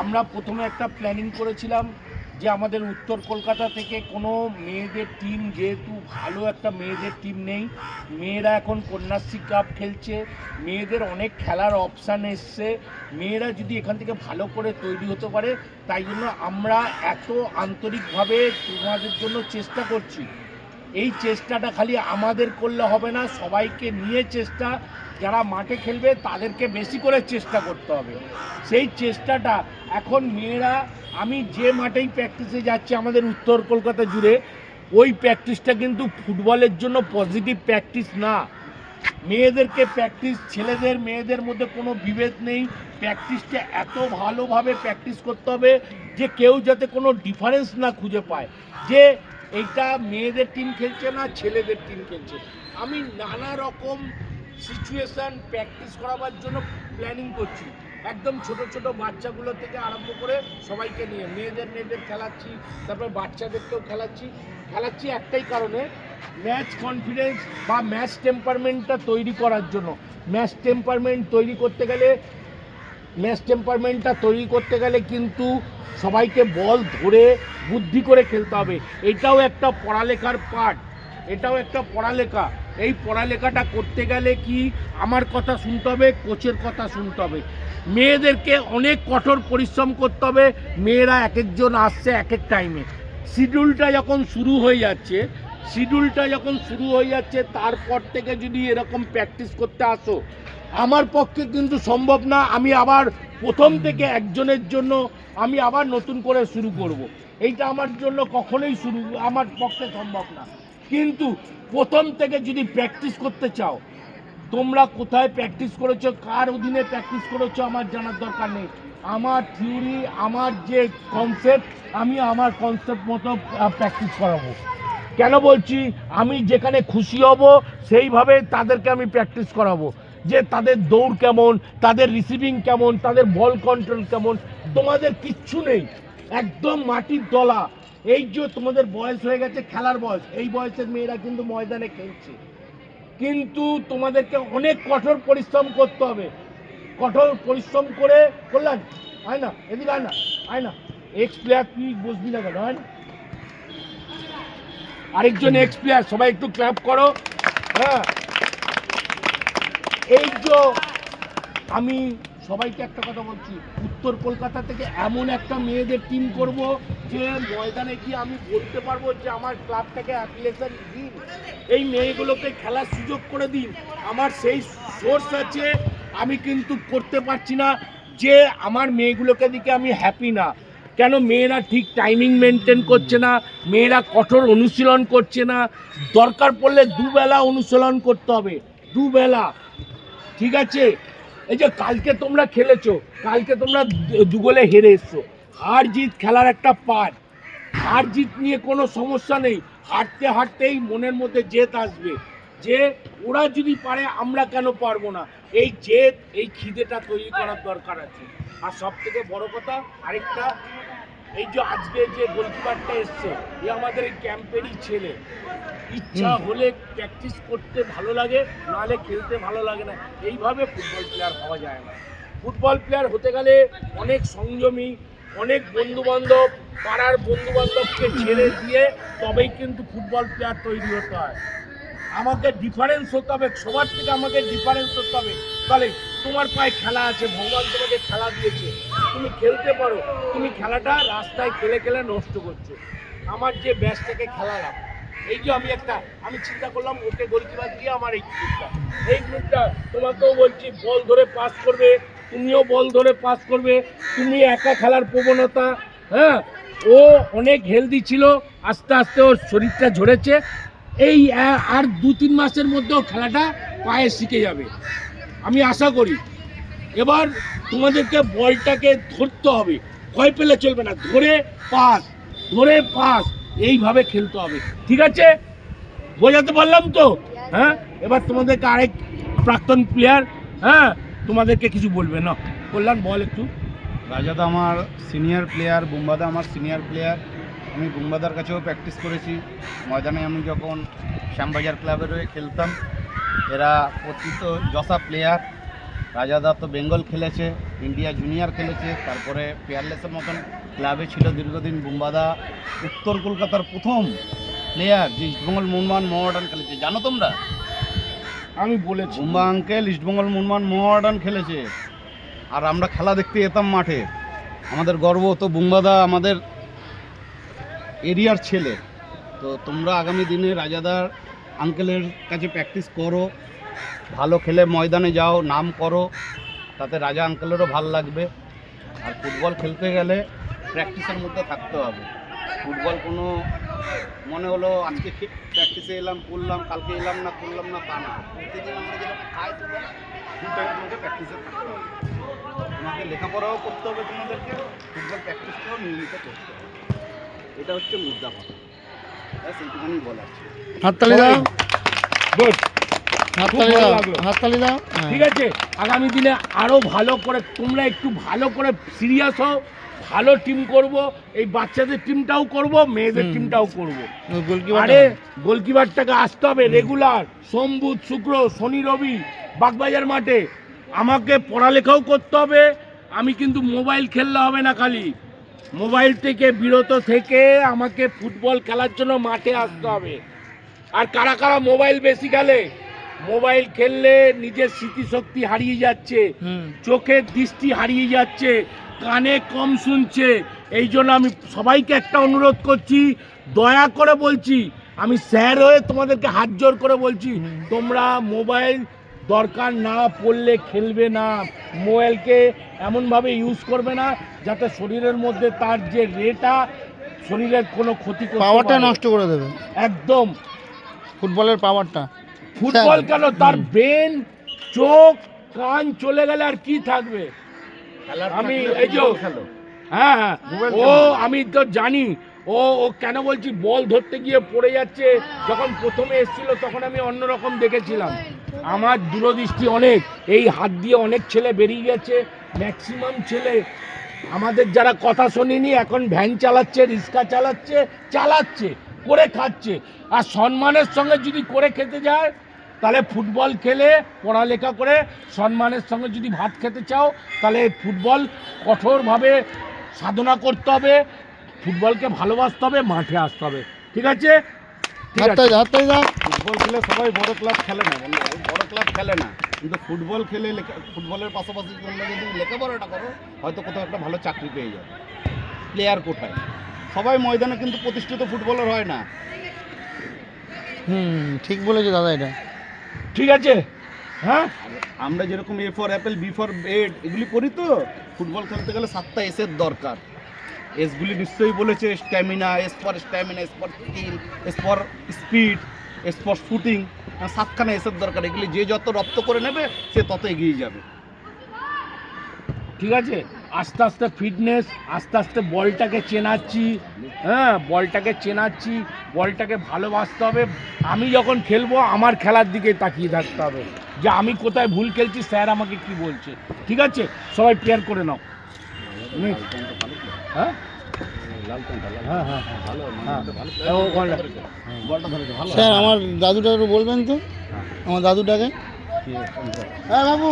আমরা প্রথমে একটা প্ল্যানিং করেছিলাম যে আমাদের উত্তর কলকাতা থেকে কোনো মেয়েদের টিম, যেহেতু ভালো একটা মেয়েদের টিম নেই, মেয়েরা এখন কন্যাশ্রী কাপ খেলছে, মেয়েদের অনেক খেলার অপশান এসছে, মেয়েরা যদি এখান থেকে ভালো করে তৈরি হতে পারে, তাই জন্য আমরা এত আন্তরিকভাবে তোমাদের জন্য চেষ্টা করছি। এই চেষ্টাটা খালি আমাদের করলে হবে না, সবাইকে নিয়ে চেষ্টা, যারা মাঠে খেলবে তাদেরকে বেশি করে চেষ্টা করতে হবে। সেই চেষ্টাটা এখন মেয়েরা, আমি যে মাঠেই প্র্যাকটিসে যাচ্ছি আমাদের উত্তর কলকাতা জুড়ে, ওই প্র্যাকটিসটা কিন্তু ফুটবলের জন্য পজিটিভ প্র্যাকটিস না। মেয়েদেরকে প্র্যাকটিস, ছেলেদের মেয়েদের মধ্যে কোনো বিভেদ নেই, প্র্যাকটিসটা এত ভালোভাবে প্র্যাকটিস করতে হবে যে কেউ যাতে কোনো ডিফারেন্স না খুঁজে পায় যে এইটা মেয়েদের টিম খেলছে না ছেলেদের টিম খেলছে। আমি নানা রকম সিচুয়েশান প্র্যাকটিস করাবার জন্য প্ল্যানিং করছি, একদম ছোট ছোট বাচ্চাগুলো থেকে আরম্ভ করে সবাইকে নিয়ে মেয়েদের খেলাচ্ছি, তারপর বাচ্চাদেরকেও খেলাচ্ছি একটাই কারণে, ম্যাচ কনফিডেন্স বা ম্যাচ টেম্পারমেন্টটা তৈরি করার জন্য। ম্যাচ টেম্পারমেন্টটা তৈরি করতে গেলে কিন্তু সবাইকে বল ধরে বুদ্ধি করে খেলতে হবে। এটাও একটা পড়ালেখার পার্ট, এটাও একটা পড়ালেখা। এই পড়ালেখাটা করতে গেলে কি আমার কথা শুনতে হবে, কোচের কথা শুনতে হবে, মেয়েদেরকে অনেক কঠোর পরিশ্রম করতে হবে। মেয়েরা এক একজন আসছে এক এক টাইমে, শিডিউলটা যখন শুরু হয়ে যাচ্ছে তারপর থেকে যদি এরকম প্র্যাকটিস করতে আসো, আমার পক্ষে কিন্তু সম্ভব না। আমি আবার প্রথম থেকে একজনের জন্য আমি আবার নতুন করে শুরু করব, এইটা আমার জন্য কখনোই আমার পক্ষে সম্ভব না। কিন্তু প্রথম থেকে যদি প্র্যাকটিস করতে চাও, তোমরা কোথায় প্র্যাকটিস করেছো, কার অধীনে প্র্যাকটিস করেছো আমার জানার দরকার নেই। আমার থিওরি, আমার যে কনসেপ্ট, আমি আমার কনসেপ্ট মতো প্র্যাকটিস করাবো। কেন বলছি, আমি যেখানে খুশি হব সেইভাবে তাদেরকে আমি প্র্যাকটিস করাবো, যে তাদের দৌড় কেমন, তাদের রিসিভিং কেমন, তাদের বল কন্ট্রোল কেমন। তোমাদের কিচ্ছু নেই, একদম মাটির দলা। এই যে তোমাদের বয়স হয়ে গেছে, খেলার বয়স, এই বয়সের মেয়েরা কিন্তু ময়দানে খেলছে, কিন্তু তোমাদেরকে অনেক কঠোর পরিশ্রম করতে হবে। কঠোর পরিশ্রম করলেন হয় না, এদিকে হয় না এক্স প্লেয়ার, তুই বসবি না কেন, হয় না? আরেকজন এক্স প্লেয়ার, সবাই একটু ক্ল্যাপ করো। হ্যাঁ, এই যে আমি সবাইকে একটা কথা বলছি, উত্তর কলকাতা থেকে এমন একটা মেয়েদের টিম করব যে ময়দানে গিয়ে আমি বলতে পারবো যে আমার ক্লাবটাকে অ্যাপ্লিকেশন দিন, এই মেয়েগুলোকে খেলার সুযোগ করে দিন। আমার সেই সোর্স আছে, আমি কিন্তু করতে পারছি না যে আমার মেয়েগুলোকে দিকে আমি হ্যাপি না। কেন মেয়েরা ঠিক টাইমিং মেনটেন করছে না, মেয়েরা কঠোর অনুশীলন করছে না। দরকার পড়লে দুবেলা অনুশীলন করতে হবে, দুবেলা, ঠিক আছে? এই যে কালকে তোমরা খেলেছো, কালকে তোমরা 2 গোলে হেরে এসছো, হার জিত খেলার একটা পার্ট, হার জিত নিয়ে কোনো সমস্যা নেই। হারতে হারতেই মনের মধ্যে জেদ আসবে যে ওরা যদি পারে আমরা কেন পারবো না। এই জেদ, এই খিদেটা তৈরি করার দরকার আছে। আর সব থেকে বড় কথা আরেকটা, এই যে আজকে যে গোলকিপারটা এসছে, এ আমাদের এই ক্যাম্পেরই ছেলে। ইচ্ছা হলে প্র্যাকটিস করতে ভালো লাগে, নাহলে খেলতে ভালো লাগে না। এইভাবে ফুটবল প্লেয়ার হওয়া যায় না। ফুটবল প্লেয়ার হতে গেলে অনেক সংযমী, অনেক বন্ধুবান্ধব, পাড়ার বন্ধুবান্ধবকে ছেড়ে দিয়ে তবেই কিন্তু ফুটবল প্লেয়ার তৈরি হতে হয়। আমাকে ডিফারেন্স হতে হবে, সবার থেকে আমাকে ডিফারেন্স হতে হবে। তাহলে তোমার পায়ে খেলা আছে, ভগবান তোমাকে খেলা দিয়েছে, তুমি খেলতে পারো। তুমি খেলাটা রাস্তায় খেলে নষ্ট করছো। আমার যে ব্যাচটাকে খেলালাম, এই যে আমি চিন্তা করলাম ওকে গোলকিপার দিয়ে আমার এই গ্রুপটা তোমাকেও বলছি, বল ধরে পাস করবে, তুমিও বল ধরে পাস করবে। তুমি একা খেলার প্রবণতা, হ্যাঁ, ও অনেক হেলদি ছিল, আস্তে আস্তে ওর শরীরটা ঝরেছে। এই আর 2-3 মাসের মধ্যেও খেলাটা পায়ে শিখে যাবে, আমি আশা করি। এবার তোমাদেরকে বলটাকে ধরতে হবে, ভয় পেলে চলবে না, ধরে পাস এইভাবে খেলতে হবে, ঠিক আছে? বোঝাতে পারলাম তো? হ্যাঁ, এবার তোমাদেরকে আরেক প্রাক্তন প্লেয়ার, হ্যাঁ, তোমাদেরকে কিছু বলবে না। কল্যাণ বল একটু। রাজাদা আমার সিনিয়র প্লেয়ার, বুম্বাদা আমার সিনিয়র প্লেয়ার। আমি বুম্বাদার কাছেও প্র্যাকটিস করেছি। ময়দানে আমি যখন শ্যামবাজার ক্লাবের হয়ে খেলতাম, এরা প্রকৃত যশা প্লেয়ার। রাজাদা তো বেঙ্গল খেলেছে, ইন্ডিয়া জুনিয়র খেলেছে, তারপরে পেয়ারলেসের মতন ক্লাবে ছিল দীর্ঘদিন। বুম্বাদা উত্তর কলকাতার প্রথম প্লেয়ার যে ইস্টবেঙ্গল মোহনবাগান মোহামেডান খেলেছে, জানো তোমরা? আমি বলেছি বুম্বা আঙ্কেল ইস্টবেঙ্গল মোহনবাগান মোহামেডান খেলেছে, আর আমরা খেলা দেখতে যেতাম মাঠে। আমাদের গর্ব তো বুম্বাদা আমাদের এরিয়ার ছেলে। তো তোমরা আগামী দিনে রাজাদার আঙ্কেলের কাছে প্র্যাকটিস করো, ভালো খেলে ময়দানে যাও, নাম করো, তাতে রাজা আঙ্কেলেরও ভালো লাগবে। আর ফুটবল খেলতে গেলে প্র্যাকটিসের মধ্যে থাকতে হবে। ফুটবল কোনো মনে হলো আজকে প্র্যাকটিসে এলাম করলাম, কালকে এলাম না করলাম না, তা না। প্রতিদিন আমরা যেটা খাই দুটাই তোমাকে প্র্যাকটিসে থাকতে হবে। তোমাকে লেখাপড়াও করতে হবে, তোমাদেরকে ফুটবল প্র্যাকটিসটাও নিয়মিত করতে হবে। এটা হচ্ছে মুদ্রা কথা, ব্যাস এইটুখানি বলার ছিল। হাততালি দাও, গুড, হাততালি ভালো দাও, লাগলো। হাততালি দাও। হ্যাঁ। ঠিক আছে, আগামী দিনে আরো ভালো করে তোমরা একটু ভালো করে সিরিয়াস হও, ভালো টিম করব, এই বাচ্চাদের টিমটাও করব, মেয়েদের টিমটাও করব। গোলকিপার আরে গোলকিপারটাকে আসতে হবে রেগুলার, সোম বুধ শুক্র শনি রবি বাগবাজার মাঠে। আমাকে পড়ালেখাও করতে হবে, আমি কিন্তু মোবাইল খেললে হবে না, খালি মোবাইল থেকে বিরত থেকে আমাকে ফুটবল খেলার জন্য মাঠে আসতে হবে। আর কারা কারা মোবাইল বেশি খেলে, মোবাইল খেললে নিজের স্মৃতিশক্তি হারিয়ে যাচ্ছে, চোখের দৃষ্টি হারিয়ে যাচ্ছে, কানে কম শুনছে। এই জন্য আমি সবাইকে একটা অনুরোধ করছি, দয়া করে বলছি, আমি স্যার হয়ে তোমাদেরকে হাত জোর করে বলছি, তোমরা মোবাইল দরকার না পড়লে খেলবে না। মোবাইলকে এমনভাবে ইউজ করবে না যাতে শরীরের মধ্যে তার যে রেটা শরীরের কোনো ক্ষতি করতে পাওয়ারটা পারে। নষ্ট করে দেবে, একদম। ফুটবলের পাওয়ারটা। ফুটবল কেন, তার ব্রেন চোখ কান চলে গেলে আর কি থাকবে? আমি এই যে হ্যাঁ হ্যাঁ ও আমি তো জানি, ও ও কেন বলছি, বল ধরতে গিয়ে পড়ে যাচ্ছে। যখন প্রথমে এসেছিল তখন আমি অন্যরকম দেখেছিলাম। আমার দূরদৃষ্টি অনেক, এই হাত দিয়ে অনেক ছেলে বেরিয়ে গেছে। ম্যাক্সিমাম ছেলে আমাদের যারা কথা শোনেনি এখন ভ্যান চালাচ্ছে, রিক্সা চালাচ্ছে, চালাচ্ছে করে খাচ্ছে। আর সম্মানের সঙ্গে যদি করে খেতে যায়, তাহলে ফুটবল খেলে পড়ালেখা করে সম্মানের সঙ্গে যদি ভাত খেতে চাও, তাহলে ফুটবল কঠোরভাবে সাধনা করতে হবে, ফুটবলকে ভালোবাসতে হবে, মাঠে আসতে হবে। ঠিক আছে, ঠিক আছে। হাততালি দাও, হাততালি দাও। ফুটবল খেলে সবাই বড় ক্লাব খেলে না, বড় ক্লাব খেলে না, কিন্তু ফুটবল খেলে ফুটবলের পাশাপাশি তোমরা যদি লেখাপড়াটা করো, হয়তো কোথাও একটা ভালো চাকরি পেয়ে যাবে। প্লেয়ার কোথায়, সবাই ময়দানে কিন্তু প্রতিষ্ঠিত ফুটবলার হয় না। ঠিক বলেছো দাদা, এটা ঠিক আছে, হ্যাঁ। আমরা যেরকম A for apple, B for bed এগুলি করি, তো ফুটবল খেলতে গেলে 7টা এসের দরকার। এসগুলি নিশ্চয়ই বলেছে, stamina, S for stamina, S for skill, S for speed, S for shooting. 7খানা এসের দরকার। এগুলি যে যত রপ্ত করে নেবে সে তত এগিয়ে যাবে। ঠিক আছে, আস্তে আস্তে ফিটনেস, আস্তে আস্তে বলটাকে চেনাচ্ছি, হ্যাঁ বলটাকে চেনাচ্ছি, বলটাকে ভালোবাসতে হবে। আমি যখন খেলবো আমার খেলার দিকে তাকিয়ে থাকতে হবে, যে আমি কোথায় ভুল খেলছি, স্যার আমাকে কি বলছে। ঠিক আছে, সবাই প্রেয়ার করে নাও। হ্যাঁ হ্যাঁ হ্যাঁ ভালো। স্যার আমার দাদুটাকে বলবেন তো, আমার দাদুটাকে। হ্যাঁ বাবু।